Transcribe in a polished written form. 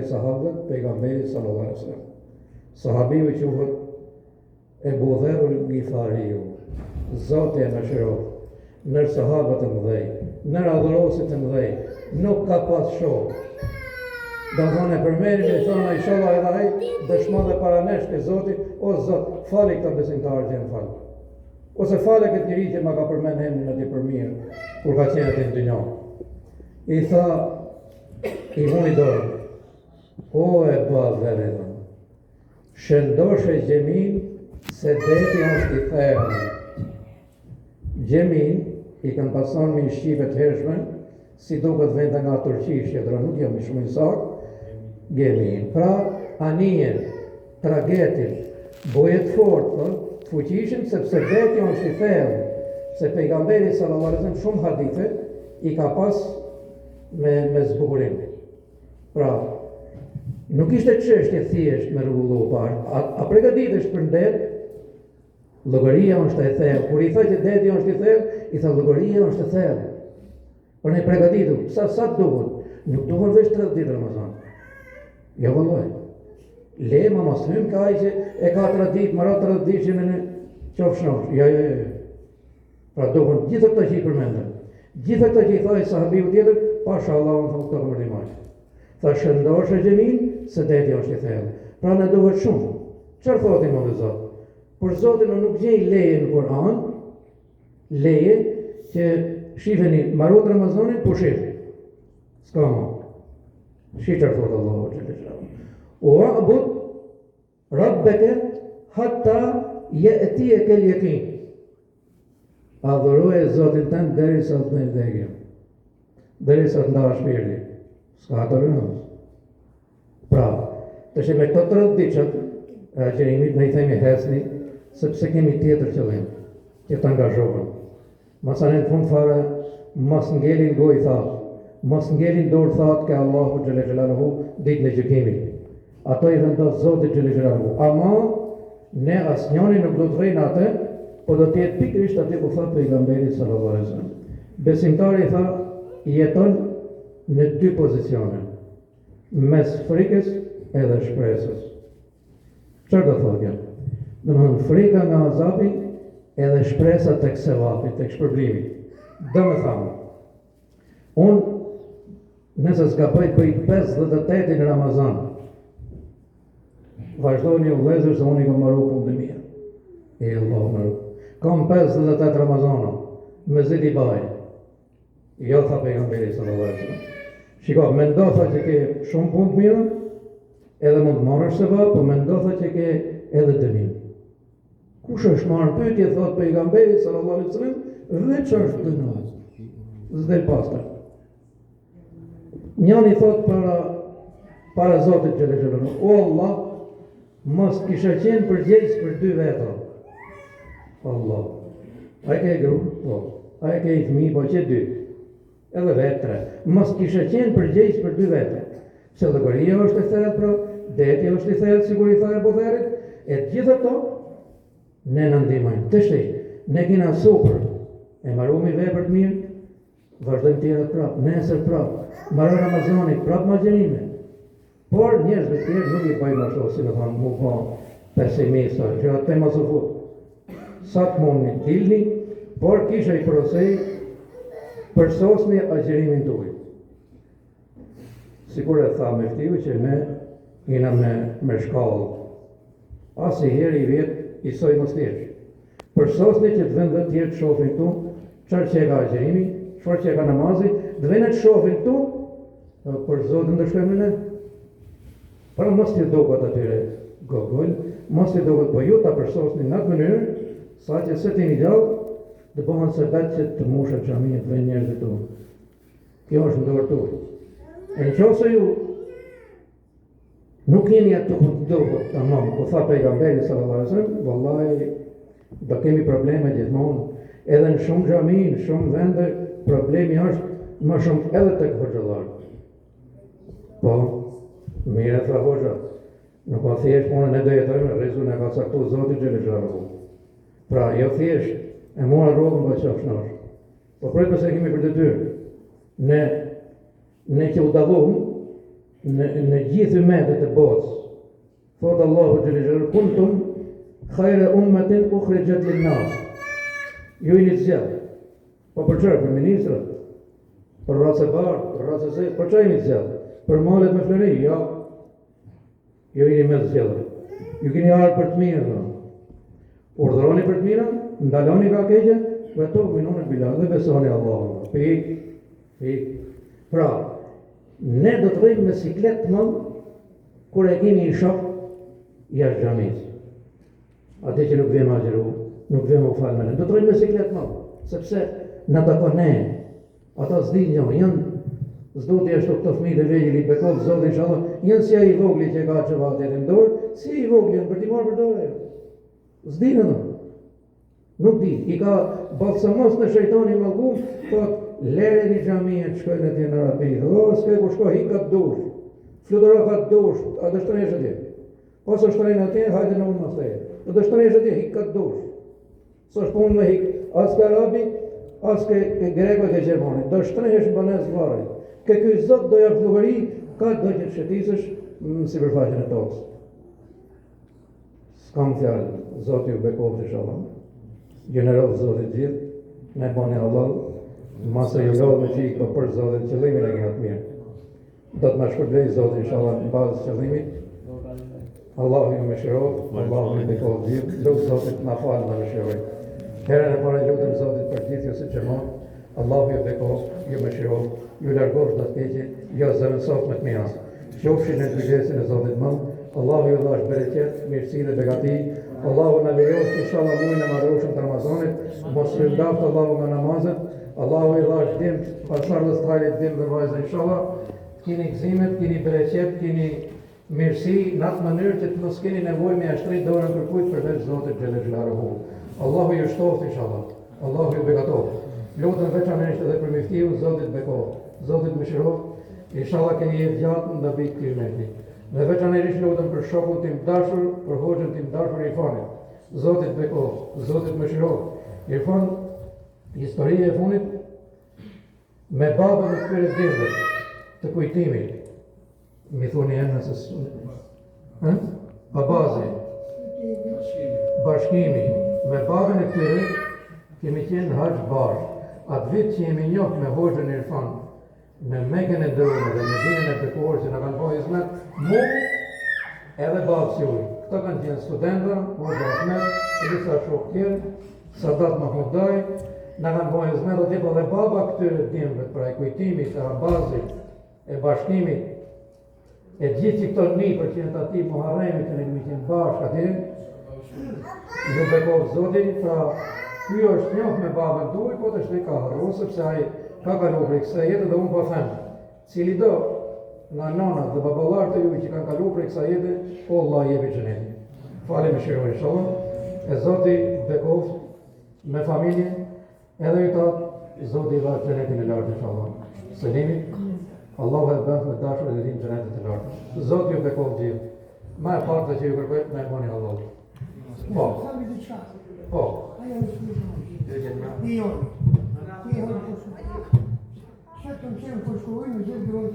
sahabët pejgamberit sallallahu alaihi wasallam. Sahabiu quhet Ebu Dherrul Ghifariu, Zoti e mëshiroft, nër sahabët e mëdhej, nër adhurosit e mëdhej, nuk ka pas shok. Do thonë për merin e thonë inshallah edhe ai dëshmon dhe para nesh ke Zoti, o Zot, fali këta besimtarë që janë fal. Ose fale këtë njeri që ma ka përmend emrin atij për mirë, kur ka qenë aty në dynjë. I tha, i vuni dorë, o e Dherrë, shëndosh e gjemin se deti është i thellë. Gjemin i kanë pason me shqipe të hershme, si duket vende nga Turqishja, nuk jam shumë i saktë, gemin. Pra, anijen, tragetin, bojet fort, të fuqishëm, sepse deti është i thellë, se pejgamberi sallallahu alaihi wasallam shumë hadithe i ka pas me zbukurim. Pra, nuk ishte çështje thjesht me rregullu parë. A përgatitesh për det? Llogaria është e thellë. Kur i tha që deti është i thellë, i tha llogaria është e thellë. Por ne përgatitu, sa duhet? Nuk duhet veç 30 ditë Ramazan. Jo vëllai. Le ma mos hym ka ai që e ka 30 ditë, marrë 30 ditë që në qofshnosh. Jo. Pra duhet gjithë këto që i përmendën. Gjithë këto që i thoi sahabiu tjetër, pashallah unë thonë këto për rimaj. Tha shëndosh e gjemin, se deti është i thellë. Pra ne duhet shumë. Çfarë thotë më dhe Zot? Por Zoti nuk gjej leje në Kur'an, leje që shifeni marrot Ramazanin pushim. S'ka më. Çfarë thotë Allahu xhallahu. Wa abud rabbaka hatta ya'tiyaka al-yaqin. Adhuroje Zotin tënd derisa të merr vdekja. Derisa të ndash shpirti. S'ka ato rëndës. Pra, të që me këto 30 ditët, qërimit ne i themi hesni, sepse kemi tjetër qëllim, që të angazhohen. Masanë në fund fare, mos ngelin gojë thatë, mos ngelin dorë thatë ke Allahu xhelle xhelaluhu ditën e gjykimit. Ato i vendos Zoti xhelle xhelaluhu. Ama ne asnjëri nuk do të rrinë atë, po do të jetë pikërisht aty ku tha pejgamberi sallallahu alaihi wasallam. Besimtari tha, jeton në dy pozicione, mes frikës edhe shpresës. Çfarë do thotë kjo? Domethënë frika nga azabi edhe shpresa tek sevapi, tek shpërblimi. Domethënë, unë nëse s'gaboj bëj 58 në Ramazan, vazhdoni u vëllezër se unë i kam marrë punë të mia. E Allah më rrë. Kam 58 Ramazana, me ziti baj. Jo tha pejgamberi sallallahu alaihi wasallam. Shiko, mendo tha që ke shumë punë të mira, edhe mund të marrësh sevap, po mendo tha që ke edhe dënim. Kush është marrë pyetje, thot pejgamberi sallallahu alaihi wasallam, veç është dënuar. S'del pastaj. Njëri thot para Zotit xhelle xhelaluhu, o Allah, mos kisha qenë përgjegjës për 2 veta. Allah. A ke gru? Po. A ke i fëmijë, po që 2. Edhe vetë 3. Mos kisha qenë përgjegjës për 2 veta. Se llogaria është e thellë, pra, deti është i thellë, sigur i tha Ebu Dherrit, e gjithë ato ne na ndihmojnë. Të shtej, ne kena super, e marrumi vepër të mirë, vazhdojmë tjera prapë, nesër prapë, marrë Ramazani, prapë ma gjenime. Por njerëzve tjerë nuk i bëjmë ashtu, si me thamë, mu pa pesimista, që atë te mos u fut. Sa të mund një dilni, por kisha i prosej përsosni agjerimin tuaj. Sikur e tha me ftiu që ne jena me shkallë. Asi herë i vjetë i soj mos tjerë. Përsosni që të vendë tjerë të shofin tu, qërë që e ka agjerimi, qërë që e ka namazi, të vendë të shofin tu, për Zotin të shkojmë në ne. Pra mos të dogot atyre gogull, mos të dogot, po ju të përsosni në atë mënyrë, sa që se t'ini gjallë, dhe bëhen se betë që të mushë xhaminë të vend njerëzit tu. Kjo është në dorë tu. E në qofë ju nuk jeni atë të dogot, tamam, po tha pejgamberi sallallahu alaihi wasallam, vallahi do kemi probleme gjithmonë, edhe në shumë xhami, në shumë vende, problemi është më shumë edhe tek hoxhallar. Po, mire tha hoxha, nuk pa thjesht punën e do jetojmë, rrezun e ka caktuar Zoti xhelle xhelaluhu. Pra, jo thjesht, e mora rrugën për qofshnosh. Po përse kemi për detyrë. Ne që u dallum, në gjithë umetet e botës. Thotë Allahu xhallahu kuntum khayra ummatin ukhrijat lin-nas. Ju jeni zgjedhur. Po për çfarë? Për ministrat, për racë bardh, për racë zë, për çfarë jeni zgjedhur? Për malet me flëri, jo. Ju jeni më zgjedhur. Ju keni ardhur për të mirën. Urdhëroni për të mirën, ndaloni nga keqja, vetë minoni bilal dhe besoni Allahun. Pik. Pra, ne do të rrim me siklet më kur e kemi një shok jashtë xhamisë. Atë që nuk vjen agjeru, nuk vjen u falë me do të rrim me siklet më, sepse na takon ne. Ata s'dinë janë s'do të ashtu këto fëmijë të vegjël i bekon Zoti inshallah, janë si ai i vogël që ka çavatin në dorë, si i vogël për t'i marrë për dorë. S'dinë ato. Nuk di, i ka balsamos në shejtani mallkum, thot lere një xhamie të shkojnë atje në Arabi. S'ka ku shkoj hikat dush. Fluturo ka dush, a do shtonesh atje. Ose shtojnë atje, hajde në unë mos thej. Do shtonesh atje hikat dush. S'është punë me hik, as ka Arabi, as ke grekët e gjermanit. Do shtonesh banes varrit. Ke ky Zot do jap llogari, ka do që të shëtisësh në sipërfaqen e tokës. S'kam fjalë, Zoti ju bekoft inshallah. Gjeneroz Zotit gjithë, ne bani Allah, masa ju lodhë me qikë po për Zotit qëllimin e kena të mirë. Do të na shpërblej Zotit inshallah në bazë qëllimit. Allahu ju më shiroj, Allahu ju bekoft gjithë, lutë Zotit na falë në më shiroj. Herën e parë lutëm Zotit për gjithë ju si qërmon, Allahu ju bekoft, ju më shiroj, ju largoft në të keqe, jo zërënsof me të mira. Qofshin e të kujdesin e Zotit mëmë, Allahu ju dhash bereqet, mirësi dhe begati. Allahu në lejoft inshallah muajin e madhrueshëm të Ramazanit, mos ju ndaft Allahu nga namazet. Allahu i dhash dim, pasardhës të hajrit dim dhe vajza inshallah. Keni gëzimet, keni bereqet, keni mirësi në atë mënyrë që të mos keni nevojë me ashtrit dorën për kujt përveç Zotit xhelaluhu. Allahu ju shtoft inshallah. Allahu ju begatoft. Lutem veçanërisht edhe për miftiun Zotit bekoft. Zotit mëshiroft. Inshallah keni jetë gjatë në vit të mirë. Dhe veçanërisht lutem për shokun tim dashur, për hoxhën tim dashur Irfanit. Zotit bekoft, Zotit mëshiroft. Irfan, historia e funit me babën e këtyre djemve të kujtimit. Mi thoni emrin se babazi, bashkimi, me babën e këtyre kemi qenë haxh bashkë. Atë vit që jemi njohur me hoxhën Irfan, me Mekën e Dërme dhe me dinën e bekuar që në kanë po hizmet, mu edhe babës juj. Këta kanë qenë studenta, Hoxha Ahmet, e disa shok tjerë, Sadat Mahmudaj, në kanë po hizmet, dhe tipo dhe baba këtyre dimëve, pra e kujtimit, e abazit, e bashkimit, e gjithë që këto një për që në të ati Muharremit që në këmi qenë bashkë atyre, ju bekof Zotin, pra kjo është njohë me babën tuaj, po të shte ka harru, sepse ai ka kalu prej kësa jetë dhe unë po them, cili do nga nonat dhe babalar të ju që kanë kalu prej kësa jetë, po Allah jebi xheneti. Fale me shiroj inshallah, e Zoti bekoft me familje, edhe ju tatë, Zoti i dha xhenetin e lartë inshallah. Selimi, Allahu e bëf me dashur edhe din xhenetin e lartë. Zoti ju bekoft gjithë. Ma e partë që ju kërkoj, me e boni Allah. Po. Po. Шатом чем пошкодую, где было